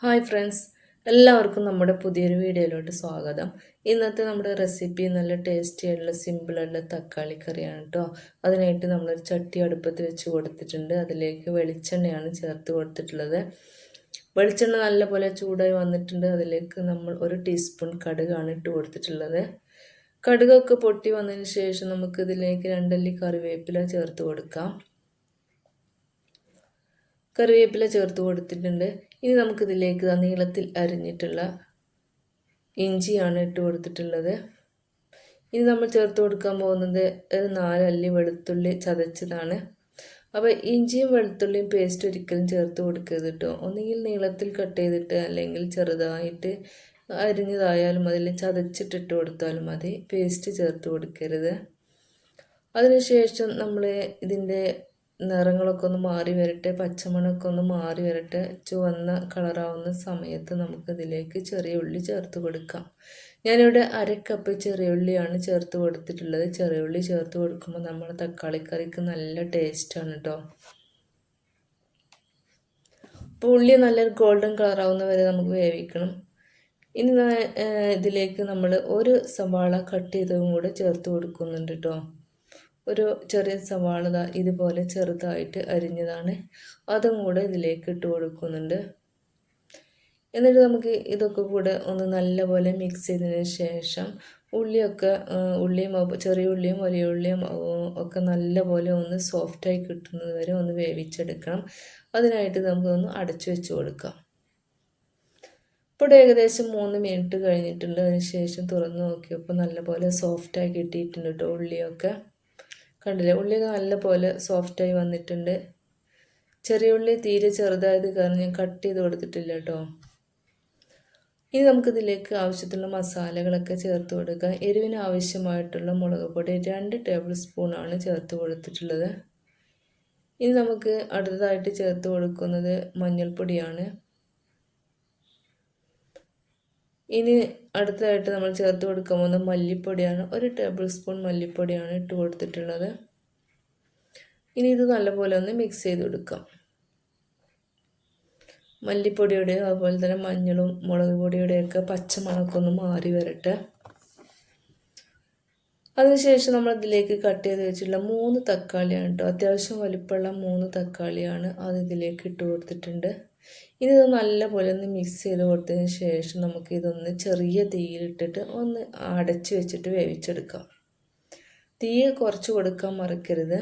Hi friends, എല്ലാവർക്കും നമ്മുടെ പുതിയൊരു വീഡിയോയിലോട്ട് സ്വാഗതം. ഇന്നത്തെ നമ്മുടെ റെസിപ്പി നല്ല ടേസ്റ്റി ആയിട്ടുള്ള സിമ്പിളായിട്ടുള്ള തക്കാളി കറിയാണ് കേട്ടോ. അതിനായിട്ട് നമ്മളൊരു ചട്ടി അടുപ്പത്ത് വെച്ച് കൊടുത്തിട്ടുണ്ട്. അതിലേക്ക് വെളിച്ചെണ്ണയാണ് ചേർത്ത് കൊടുത്തിട്ടുള്ളത്. വെളിച്ചെണ്ണ നല്ലപോലെ ചൂടായി വന്നിട്ടുണ്ട്. അതിലേക്ക് നമ്മൾ 1 ടീസ്പൂൺ കടുകാണ് ഇട്ട് കൊടുത്തിട്ടുള്ളത്. കടുകൊക്കെ പൊട്ടി വന്നതിന് ശേഷം നമുക്കിതിലേക്ക് 2 അല്ലി കറിവേപ്പില ചേർത്ത് കൊടുക്കാം. കറിവേപ്പില ചേർത്ത് കൊടുത്തിട്ടുണ്ട്. ഇനി നമുക്കിതിലേക്ക് നീളത്തിൽ അരിഞ്ഞിട്ടുള്ള ഇഞ്ചിയാണ് ഇട്ട് കൊടുത്തിട്ടുള്ളത്. ഇനി നമ്മൾ ചേർത്ത് കൊടുക്കാൻ പോകുന്നത് 4 അല്ലി വെളുത്തുള്ളി ചതച്ചതാണ്. അപ്പോൾ ഇഞ്ചിയും വെളുത്തുള്ളിയും പേസ്റ്റ് ഒരിക്കലും ചേർത്ത് കൊടുക്കരുത് കേട്ടോ. ഒന്നുകിൽ നീളത്തിൽ കട്ട് ചെയ്തിട്ട് അല്ലെങ്കിൽ ചെറുതായിട്ട് അരിഞ്ഞതായാലും അതിൽ ചതച്ചിട്ടിട്ട് കൊടുത്താലും മതി. പേസ്റ്റ് ചേർത്ത് കൊടുക്കരുത്. അതിനുശേഷം നമ്മൾ ഇതിൻ്റെ നിറങ്ങളൊക്കെ ഒന്ന് മാറി വരട്ടെ, പച്ചമണമൊക്കെ ഒന്ന് മാറി വരട്ടെ. ചുവന്ന കളറാവുന്ന സമയത്ത് നമുക്കിതിലേക്ക് ചെറിയ ഉള്ളി ചേർത്ത് കൊടുക്കാം. ഞാനിവിടെ 1/2 കപ്പ് ചെറിയ ഉള്ളിയാണ് ചേർത്ത് കൊടുത്തിട്ടുള്ളത്. ചെറിയ ഉള്ളി ചേർത്ത് കൊടുക്കുമ്പോൾ നമ്മുടെ തക്കാളിക്കറിക്ക് നല്ല ടേസ്റ്റാണ് കേട്ടോ. അപ്പോൾ ഉള്ളി നല്ലൊരു ഗോൾഡൻ കളറാവുന്ന വരെ നമുക്ക് വേവിക്കണം. ഇനി ഇതിലേക്ക് നമ്മൾ 1 സവാള കട്ട് ചെയ്തതും കൂടെ ചേർത്ത് കൊടുക്കുന്നുണ്ട് കേട്ടോ. ഒരു ചെറിയ സവാള ഇതുപോലെ ചെറുതായിട്ട് അരിഞ്ഞതാണ്, അതും കൂടെ ഇതിലേക്ക് ഇട്ട് കൊടുക്കുന്നുണ്ട്. എന്നിട്ട് നമുക്ക് ഇതൊക്കെ കൂടെ ഒന്ന് നല്ലപോലെ മിക്സ് ചെയ്തതിന് ശേഷം ഉള്ളിയും ചെറിയ ഉള്ളിയും വലിയ ഉള്ളിയും ഒക്കെ നല്ലപോലെ ഒന്ന് സോഫ്റ്റായി കിട്ടുന്നത് വരെ ഒന്ന് വേവിച്ചെടുക്കണം. അതിനായിട്ട് നമുക്കൊന്ന് അടച്ചു വെച്ച് കൊടുക്കാം. ഇപ്പോൾ ഏകദേശം 3 മിനിറ്റ് കഴിഞ്ഞിട്ടുണ്ട്. അതിന് ശേഷം തുറന്ന് നോക്കിയപ്പോൾ നല്ലപോലെ സോഫ്റ്റായി കിട്ടിയിട്ടുണ്ട് കേട്ടോ. ഉള്ളിയൊക്കെ കണ്ടില്ലേ, ഉള്ളി നല്ലപോലെ സോഫ്റ്റായി വന്നിട്ടുണ്ട്. ചെറിയ ഉള്ളി തീരെ ചെറുതായത് കാരണം ഞാൻ കട്ട് ചെയ്ത് കൊടുത്തിട്ടില്ല കേട്ടോ. ഇനി നമുക്കിതിലേക്ക് ആവശ്യത്തിലുള്ള മസാലകളൊക്കെ ചേർത്ത് കൊടുക്കാം. എരിവിന് ആവശ്യമായിട്ടുള്ള മുളക് പൊടി 2 ടേബിൾ സ്പൂണാണ് ചേർത്ത് കൊടുത്തിട്ടുള്ളത്. ഇനി നമുക്ക് അടുത്തതായിട്ട് ചേർത്ത് കൊടുക്കുന്നത് മഞ്ഞൾപ്പൊടിയാണ്. ഇനി അടുത്തതായിട്ട് നമ്മൾ ചേർത്ത് കൊടുക്കാൻ പോകുന്നത് മല്ലിപ്പൊടിയാണ്. 1 ടേബിൾ സ്പൂൺ മല്ലിപ്പൊടിയാണ് ഇട്ട് കൊടുത്തിട്ടുള്ളത്. ഇനി ഇത് നല്ലപോലെ ഒന്ന് മിക്സ് ചെയ്ത് കൊടുക്കാം. മല്ലിപ്പൊടിയുടെയും അതുപോലെ തന്നെ മഞ്ഞളും മുളക് പൊടിയുടെയൊക്കെ പച്ചമണമൊക്കെ ഒന്ന് മാറി വരട്ടെ. അതിനുശേഷം നമ്മൾ ഇതിലേക്ക് കട്ട് ചെയ്ത് വെച്ചിട്ടുള്ള 3 തക്കാളിയാണ് കേട്ടോ. അത്യാവശ്യം വലിപ്പമുള്ള 3 തക്കാളിയാണ് അത് ഇതിലേക്ക് ഇട്ട് കൊടുത്തിട്ടുണ്ട്. ഇനി ഇത് നല്ലപോലെ ഒന്ന് മിക്സ് ചെയ്ത് കൊടുത്തതിന് ശേഷം നമുക്ക് ഇതൊന്ന് ചെറിയ തീയിലിട്ടിട്ട് ഒന്ന് അടച്ച് വെച്ചിട്ട് വേവിച്ചെടുക്കാം. തീ കുറച്ച് കൊടുക്കാൻ മറക്കരുത്.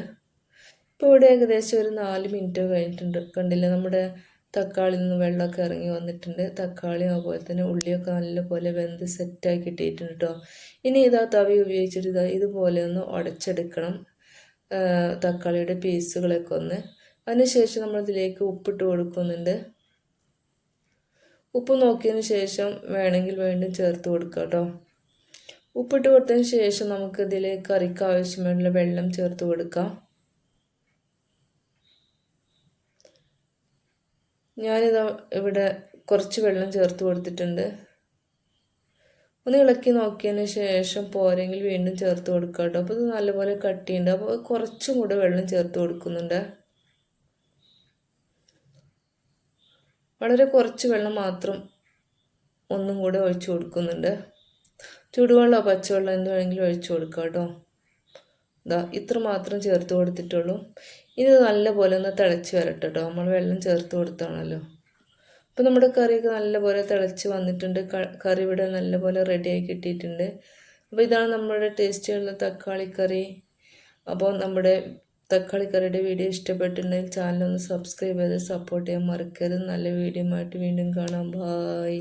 ഇപ്പോൾ ഇവിടെ ഏകദേശം ഒരു 4 മിനിറ്റ് കഴിഞ്ഞിട്ടുണ്ട്. കണ്ടില്ലേ, നമ്മുടെ തക്കാളിയിൽ നിന്ന് വെള്ളമൊക്കെ ഇറങ്ങി വന്നിട്ടുണ്ട്. തക്കാളിയും അതുപോലെ തന്നെ ഉള്ളിയൊക്കെ നല്ലപോലെ വെന്ത് സെറ്റായി കിട്ടിയിട്ടുണ്ട് കേട്ടോ. ഇനി ഇതാ തവി ഉപയോഗിച്ചിട്ട് ഇതുപോലെ ഒന്ന് ഉടച്ചെടുക്കണം തക്കാളിയുടെ പീസുകളൊക്കെ ഒന്ന്. അതിനുശേഷം നമ്മളിതിലേക്ക് ഉപ്പിട്ട് കൊടുക്കുന്നുണ്ട്. ഉപ്പ് നോക്കിയതിന് ശേഷം വേണമെങ്കിൽ വീണ്ടും ചേർത്ത് കൊടുക്കാം കേട്ടോ. ഉപ്പിട്ട് കൊടുത്തതിന് ശേഷം നമുക്ക് ഇതിലേക്ക് കറിക്ക് ആവശ്യമായിട്ടുള്ള വെള്ളം ചേർത്ത് കൊടുക്കാം. ഞാനിതാ ഇവിടെ കുറച്ച് വെള്ളം ചേർത്ത് കൊടുത്തിട്ടുണ്ട്. ഒന്ന് ഇളക്കി നോക്കിയതിന് ശേഷം പോരെങ്കിൽ വീണ്ടും ചേർത്ത് കൊടുക്കാം കേട്ടോ. അപ്പോൾ ഇത് നല്ലപോലെ കട്ടിയുണ്ട്. അപ്പോൾ കുറച്ചും കൂടെ വെള്ളം ചേർത്ത് കൊടുക്കുന്നുണ്ട്. വളരെ കുറച്ച് വെള്ളം മാത്രം ഒന്നും കൂടെ ഒഴിച്ചു കൊടുക്കുന്നുണ്ട്. ചൂടുവെള്ളമോ പച്ചവെള്ളം എന്ത് വേണമെങ്കിലും ഒഴിച്ചു കൊടുക്കാം കേട്ടോ. ഇത്ര മാത്രം ചേർത്ത് കൊടുത്തിട്ടുള്ളൂ. ഇത് നല്ലപോലെ ഒന്ന് തിളച്ച് വരട്ടെ കേട്ടോ. നമ്മൾ വെള്ളം ചേർത്ത് കൊടുത്താണല്ലോ. അപ്പോൾ നമ്മുടെ കറിയൊക്കെ നല്ലപോലെ തിളച്ച് വന്നിട്ടുണ്ട്. കറി ഇവിടെ നല്ലപോലെ റെഡിയായി കിട്ടിയിട്ടുണ്ട്. അപ്പോൾ ഇതാണ് നമ്മുടെ ടേസ്റ്റിയുള്ള തക്കാളിക്കറി. അപ്പോൾ നമ്മുടെ തക്കാളിക്കറിയുടെ വീഡിയോ ഇഷ്ടപ്പെട്ടിട്ടുണ്ടെങ്കിൽ ചാനൽ ഒന്ന് സബ്സ്ക്രൈബ് ചെയ്ത് സപ്പോർട്ട് ചെയ്യാൻ മറക്കരുത്. നല്ല വീഡിയോ ആയിട്ട് വീണ്ടും കാണാം. ബായ്.